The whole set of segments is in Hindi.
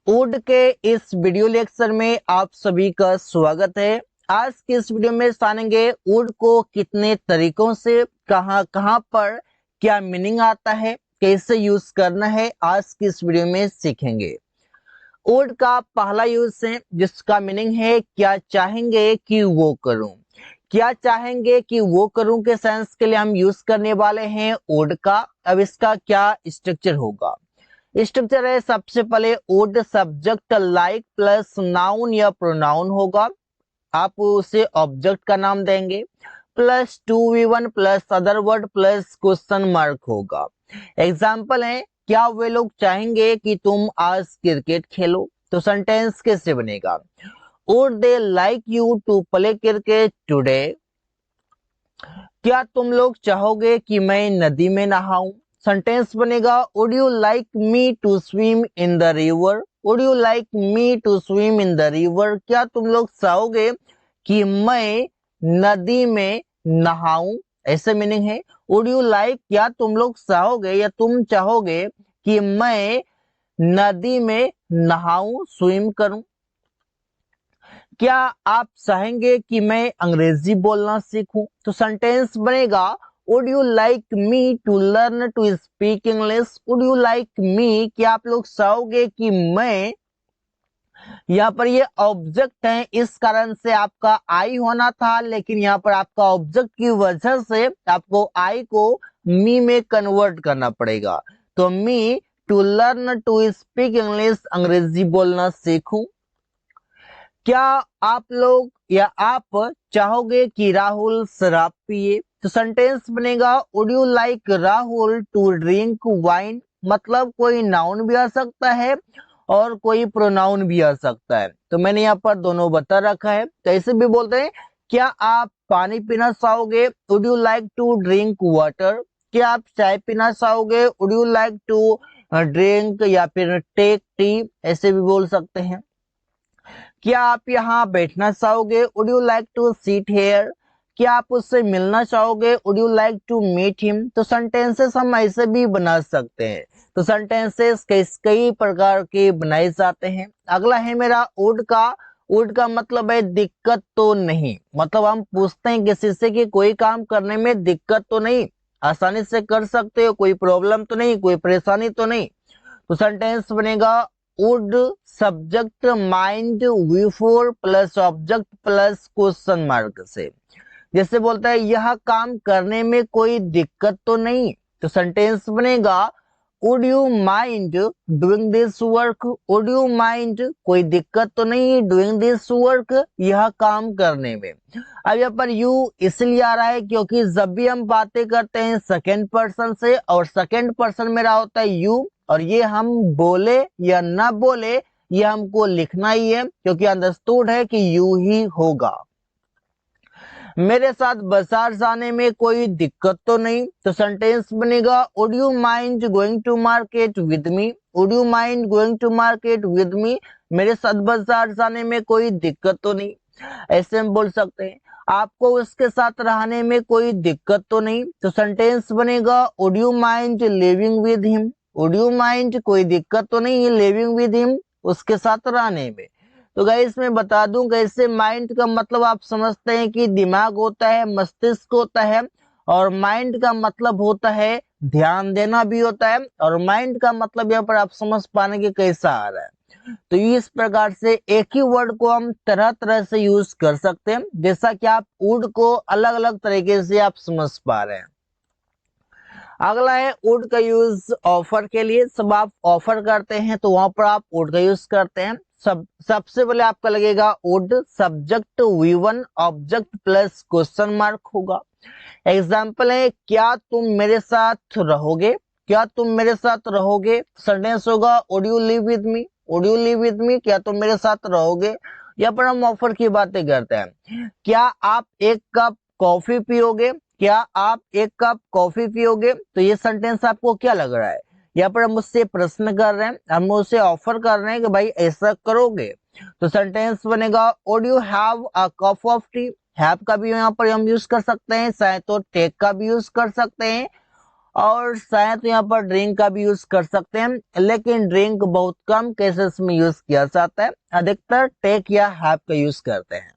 वुड के इस वीडियो लेक्चर में आप सभी का स्वागत है। आज की इस वीडियो में जानेंगे वुड को कितने तरीकों से कहां कहां पर क्या मीनिंग आता है, कैसे यूज करना है, आज की इस वीडियो में सीखेंगे। वुड का पहला यूज है जिसका मीनिंग है क्या चाहेंगे कि वो करूं। क्या चाहेंगे कि वो करूं के सेंस के लिए हम यूज करने वाले हैं वुड का। अब इसका क्या स्ट्रक्चर होगा, स्ट्रक्चर है सबसे पहले would subject like plus noun या प्रोनाउन होगा, आप उसे ऑब्जेक्ट का नाम देंगे, plus 2v1 plus other word plus question mark होगा। एग्जाम्पल है क्या वे लोग चाहेंगे कि तुम आज क्रिकेट खेलो, तो सेंटेंस कैसे बनेगा, would they like you to play cricket today. क्या तुम लोग चाहोगे कि मैं नदी में नहाऊं, सेंटेंस बनेगा would you like me to swim in the river. Would you like me to swim in the river, क्या तुम लोग चाहोगे कि मैं नदी में नहाऊं, ऐसे मीनिंग है। वुड यू लाइक, क्या तुम लोग चाहोगे या तुम चाहोगे कि मैं नदी में नहाऊं, स्विम करूं। क्या आप चाहेंगे कि मैं अंग्रेजी बोलना सीखूं, तो सेंटेंस बनेगा would you like me to learn to speak English. Would you like me, क्या आप लोग चाहोगे कि मैं, यहाँ पर ये ऑब्जेक्ट है इस कारण से आपका आई होना था, लेकिन यहाँ पर आपका ऑब्जेक्ट की वजह से आपको आई को मी में कन्वर्ट करना पड़ेगा। तो me to learn to speak English, अंग्रेजी बोलना सीखूं। क्या आप लोग या आप चाहोगे कि राहुल शराब पिए, तो सेंटेंस बनेगा would you like Rahul to drink wine. मतलब कोई नाउन भी आ सकता है और कोई प्रोनाउन भी आ सकता है, तो मैंने यहाँ पर दोनों बता रखा है। तो ऐसे भी बोलते हैं क्या आप पानी पीना चाहोगे, would you like to drink water. क्या आप चाय पीना चाहोगे, would you like to drink या फिर टेक टी, ऐसे भी बोल सकते हैं। क्या आप यहाँ बैठना चाहोगे, would you like to seat here. क्या आप उससे मिलना चाहोगे, would you like to meet him. तो सेंटेंसेस हम ऐसे भी बना सकते हैं। तो सेंटेंसेस कई प्रकार के बनाए जाते हैं। अगला है मेरा वुड का। वुड का मतलब है दिक्कत तो नहीं, मतलब हम पूछते हैं किसी से कि कोई काम करने में दिक्कत तो नहीं, आसानी से कर सकते हो, कोई प्रॉब्लम तो नहीं, कोई परेशानी तो नहीं। तो सेंटेंस बनेगा would subject mind V four plus object plus question mark से। जैसे बोलता है यह काम करने में कोई दिक्कत तो नहीं, तो सेंटेंस बनेगा would you mind doing this work. Would you mind, कोई दिक्कत तो नहीं डूइंग दिस वर्क, यह काम करने में। अब यहाँ पर यू इसलिए आ रहा है क्योंकि जब भी हम बातें करते हैं सेकेंड पर्सन से और सेकेंड पर्सन मेरा होता है यू, और ये हम बोले या ना बोले ये हमको लिखना ही है क्योंकि अंडरस्टूड है कि यू ही होगा। मेरे साथ बाजार जाने में कोई दिक्कत तो नहीं, तो सेंटेंस बनेगा would you mind going to market with me. Would you mind going to market with me, मेरे साथ बाजार जाने में कोई दिक्कत तो नहीं, ऐसे हम बोल सकते हैं। आपको उसके साथ रहने में कोई दिक्कत तो नहीं, तो सेंटेंस बनेगा would you mind living with him. Would you mind, कोई दिक्कत तो नहीं है लिविंग विद हिम, उसके साथ रहने में। तो गाइस मैं बता दूं कैसे माइंड का मतलब आप समझते हैं कि दिमाग होता है, मस्तिष्क होता है, और माइंड का मतलब होता है ध्यान देना भी होता है, और माइंड का मतलब यहाँ पर आप समझ पाने के कैसा आ रहा है। तो इस प्रकार से एक ही वर्ड को हम तरह तरह से यूज कर सकते हैं, जैसा कि आप वुड को अलग अलग तरीके से आप समझ पा रहे हैं। अगला है वुड का यूज ऑफर के लिए। सब आप ऑफर करते हैं तो वहां पर आप वुड का यूज करते हैं। सबसे पहले आपका लगेगा would subject V1 object plus question mark होगा। एग्जाम्पल है क्या तुम मेरे साथ रहोगे। क्या तुम मेरे साथ रहोगे, सेंटेंस होगा would you live with me. Would you live with me, क्या तुम मेरे साथ रहोगे। यहाँ पर हम ऑफर की बातें करते हैं। क्या आप एक कप कॉफी पियोगे। क्या आप एक कप कॉफी पियोगे, तो ये सेंटेंस आपको क्या लग रहा है, यहाँ पर हम उससे प्रश्न कर रहे हैं, हम उसे ऑफर कर रहे हैं कि भाई ऐसा करोगे। तो सेंटेंस बनेगा would you have a cup of T. Have का भी यहाँ पर हम यूज कर सकते हैं, चाहे तो टेक का भी यूज कर सकते हैं। और शायद यहाँ पर ड्रिंक का भी यूज कर सकते हैं, लेकिन ड्रिंक बहुत कम केसेस में यूज किया जाता है, अधिकतर टेक या हैव का यूज करते हैं।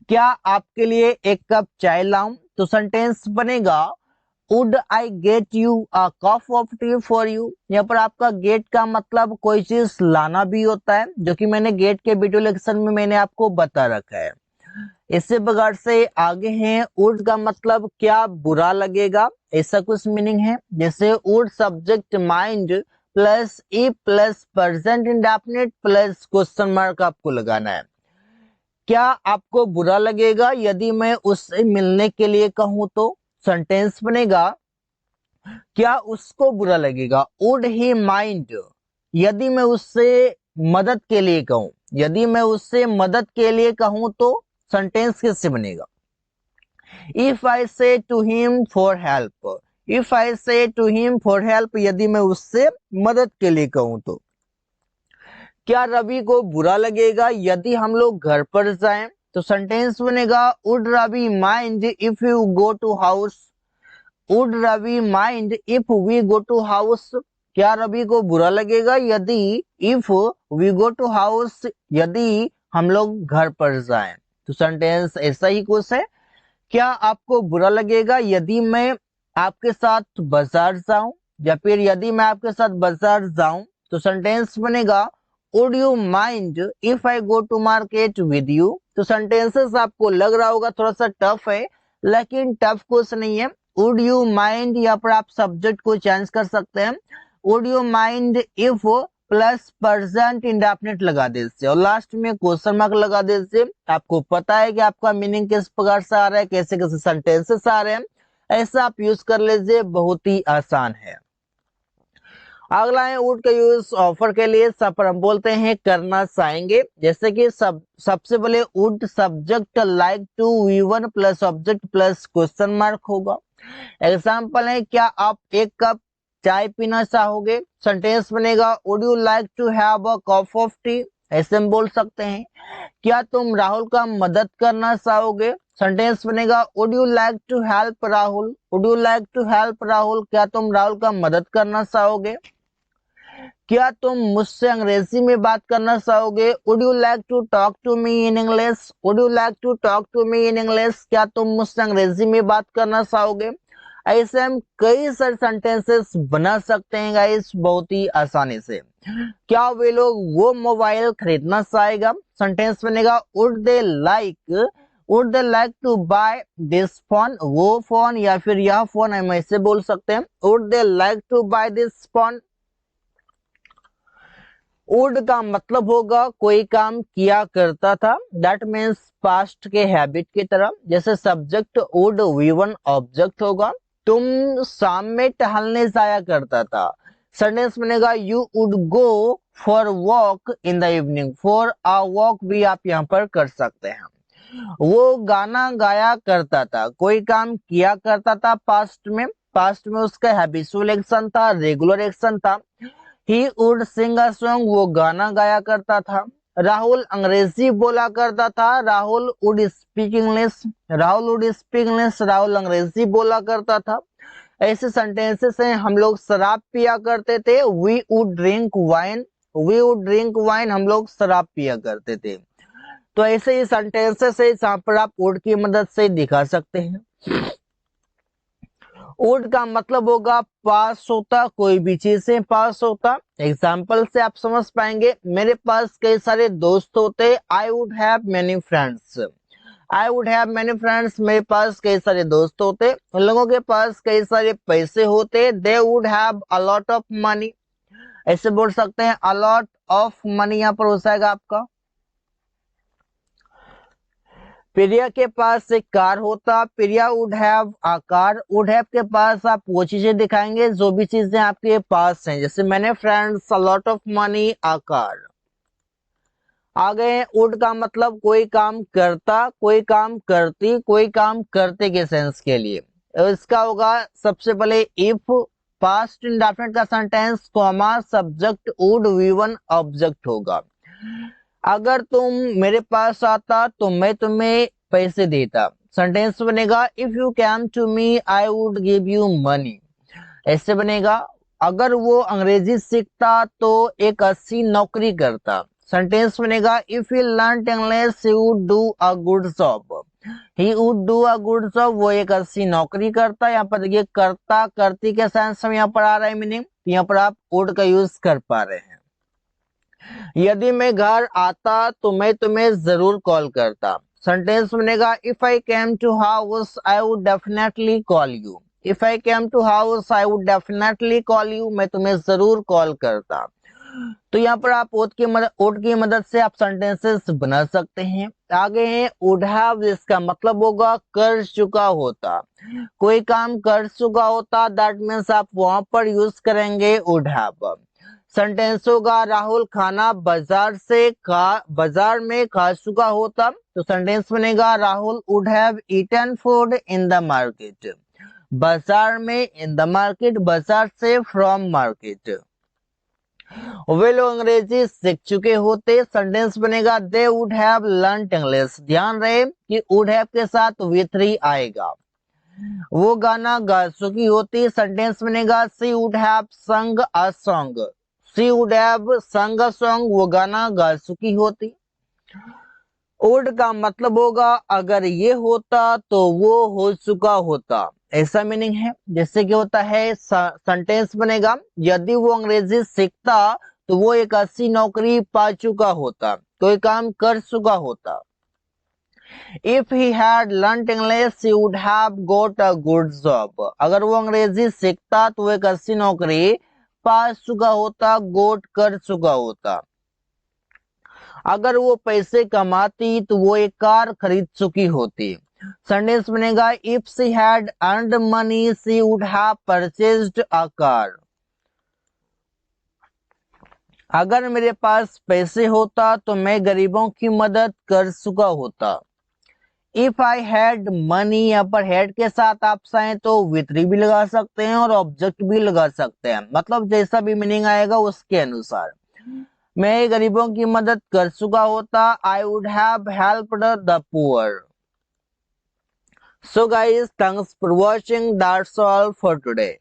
क्या आपके लिए एक कप चाय लाऊं? तो सेंटेंस बनेगा would I get you a cup of T for you. यहाँ पर आपका गेट का मतलब कोई चीज लाना भी होता है, जो कि मैंने गेट के वीडियो लेक्चर में मैंने आपको बता रखा है। इससे बगैर से आगे हैं, वुड का मतलब क्या बुरा लगेगा, ऐसा कुछ मीनिंग है। जैसे would subject mind plus E plus present indefinite plus question mark आपको लगाना है। क्या आपको बुरा लगेगा यदि मैं उससे मिलने के लिए कहूं? तो सेंटेंस बनेगा क्या उसको बुरा लगेगा, वुड ही माइंड, यदि मैं उससे मदद के लिए कहूं। यदि मैं उससे मदद के लिए कहूं तो सेंटेंस कैसे बनेगा? If I say to him for help, if I say to him for help, यदि मैं उससे मदद के लिए कहूं तो। क्या रवि को बुरा लगेगा यदि हम लोग घर पर जाएं? तो सेंटेंस बनेगा would Ravi mind if you go to house, would Ravi mind if we go to house. क्या रवि को बुरा लगेगा यदि if we go to house, यदि हम लोग घर पर जाएं। तो सेंटेंस ऐसा ही कुछ है। क्या आपको बुरा लगेगा यदि मैं आपके साथ बाजार जाऊं, या फिर यदि मैं आपके साथ बाजार जाऊं? तो सेंटेंस बनेगा would you mind if I go to market with you. तो सेंटेंसेस आपको लग रहा होगा थोड़ा सा टफ है, लेकिन टफ कुछ नहीं है। वुड यू माइंड, यहाँ पर आप सब्जेक्ट को चेंज कर सकते हैं। Would you mind if plus present indefinite लगा दीजिए और लास्ट में क्वेश्चन मार्क लगा दीजिए। आपको पता है कि आपका मीनिंग किस प्रकार से आ रहा है, कैसे कैसे सेंटेंसेस आ रहे हैं, ऐसा आप यूज कर लीजिए, बहुत ही आसान है। अगला है वुड का यूज ऑफर के लिए, सब पर हम बोलते हैं करना चाहेंगे। जैसे कि सबसे पहले would subject like to V one plus object plus question mark होगा। एग्जाम्पल है क्या आप एक कप चाय पीना चाहोगे? सेंटेंस बनेगा would you like to have a cup of tea, ऐसे हम बोल सकते हैं। क्या तुम राहुल का मदद करना चाहोगे? सेंटेंस बनेगा would you like to help Rahul, would you like to help Rahul, क्या तुम राहुल का मदद करना चाहोगे? क्या तुम मुझसे अंग्रेजी में बात करना चाहोगे? Would you like to talk to me in English, would you like to talk to me in English, क्या तुम मुझसे अंग्रेजी में बात करना चाहोगे? ऐसे हम कई सारे सेंटेंसेस बना सकते हैं गाइस, बहुत ही आसानी से। क्या वे लोग वो मोबाइल खरीदना चाहेगा? सेंटेंस बनेगा would they like, would they like to buy this phone, वो फोन या फिर यह फोन, हम ऐसे बोल सकते हैं would they like to buy this phone. Would का मतलब होगा कोई काम किया करता था, दैट मीन्स पास्ट के हैबिट की तरह। जैसे सब्जेक्ट वुड वी1 ऑब्जेक्ट होगा, तुम शाम में टहलने जाया करता था। सेंटेंस बनेगा you would go for walk in the evening, for a walk भी आप यहाँ पर कर सकते हैं। वो गाना गाया करता था, कोई काम किया करता था पास्ट में, पास्ट में उसका हैबिचुअल एक्शन था, रेगुलर एक्शन था। He would Singh a song, वो गाना गाया करता था। राहुल अंग्रेजी बोला करता था, Rahul would speak English, Rahul would speak English, Rahul अंग्रेजी बोला करता था। ऐसे सेंटेंसेस हैं। हम लोग शराब पिया करते थे, we would drink wine, we would drink wine, हम लोग शराब पिया करते थे। तो ऐसे ही सेंटेंसेस है जहां पर आप वुड की मदद से दिखा सकते हैं। वुड का मतलब होगा पास होता, कोई भी चीज से पास होता। एग्जाम्पल से आप समझ पाएंगे, मेरे पास कई सारे दोस्त होते, I would have many friends, I would have many friends, मेरे पास कई सारे दोस्त होते। उन लोगों के पास कई सारे पैसे होते, they would have a lot of money, ऐसे बोल सकते हैं अ लॉट ऑफ मनी यहाँ पर हो जाएगा आपका। प्रिया के पास एक कार होता, Priya would have a car, would have के पास आप वो चीजें दिखाएंगे जो भी चीजें आपके पास हैं, जैसे मैंने friends, a lot of money, a car. आगे वुड का मतलब कोई काम करता, कोई काम करती, कोई काम करते के सेंस के लिए। इसका होगा सबसे पहले इफ पास्ट इंडेफिनिट का sentence, comma subject would V1 object होगा। अगर तुम मेरे पास आता तो मैं तुम्हें पैसे देता, सेंटेंस बनेगा if you came to me I would give you money. ऐसे बनेगा अगर वो अंग्रेजी सीखता तो एक अच्छी नौकरी करता। सेंटेंस बनेगा if he learn English he would do a good job. He would do a good job, वो एक अच्छी नौकरी करता। यहाँ पर देखिए करता करती के सेंस में यहाँ पर आ रहा है मीनिंग, यहाँ पर आप वुड का यूज कर पा रहे हैं। यदि मैं घर आता तो मैं तुम्हें जरूर कॉल करता। सेंटेंस बनेगा if I came to house I would definitely call you. If I came to house I would definitely call you, मैं तुम्हें जरूर कॉल करता। तो यहाँ पर आप वुड की मदद से आप सेंटेंसेस बना सकते हैं। आगे है वुड हैव, इसका मतलब होगा कर चुका होता। कोई काम कर चुका होता दैट मीन्स आप वहां पर यूज करेंगे वुड हैव। सेंटेंस होगा राहुल खाना बाजार में खा चुका होता। तो सेंटेंस बनेगा Rahul would have eaten food in the market. बाजार में, इन द मार्केट बाजार से, फ्रॉम मार्केट। वे लोग अंग्रेजी सीख चुके होते। सेंटेंस बनेगा they would have learned English. ध्यान रहे कि वुड हैव के साथ V3 आएगा। वो गाना गा चुकी होती। सेंटेंस बनेगा शी वुड हैव संग a song. She would have संग अ सॉन्ग, वो गाना गा चुकी होती। वुड का मतलब होगा अगर ये होता तो वो हो चुका होता, ऐसा मीनिंग है। जैसे कि होता है सेंटेंस बनेगा यदि वो अंग्रेजी सीखता तो वो एक अच्छी नौकरी पा चुका होता, कोई काम कर चुका होता। If he had learned English he would have got a good job. अगर वो अंग्रेजी सीखता तो वो एक अच्छी नौकरी पा चुका होता, गोट कर चुका होता। अगर वो पैसे कमाती तो वो एक कार खरीद चुकी होती। सेंटेंस बनेगा if she had earned money she would have purchased a car. अगर मेरे पास पैसे होता तो मैं गरीबों की मदद कर चुका होता। इफ आई हैड मनी, यहाँ पर हैड के साथ आप चाहें तो V3 भी लगा सकते हैं और ऑब्जेक्ट भी लगा सकते हैं, मतलब जैसा भी मीनिंग आएगा उसके अनुसार। मैं गरीबों की मदद कर चुका होता। I would have helped the poor. So guys, thanks for watching. That's all for today.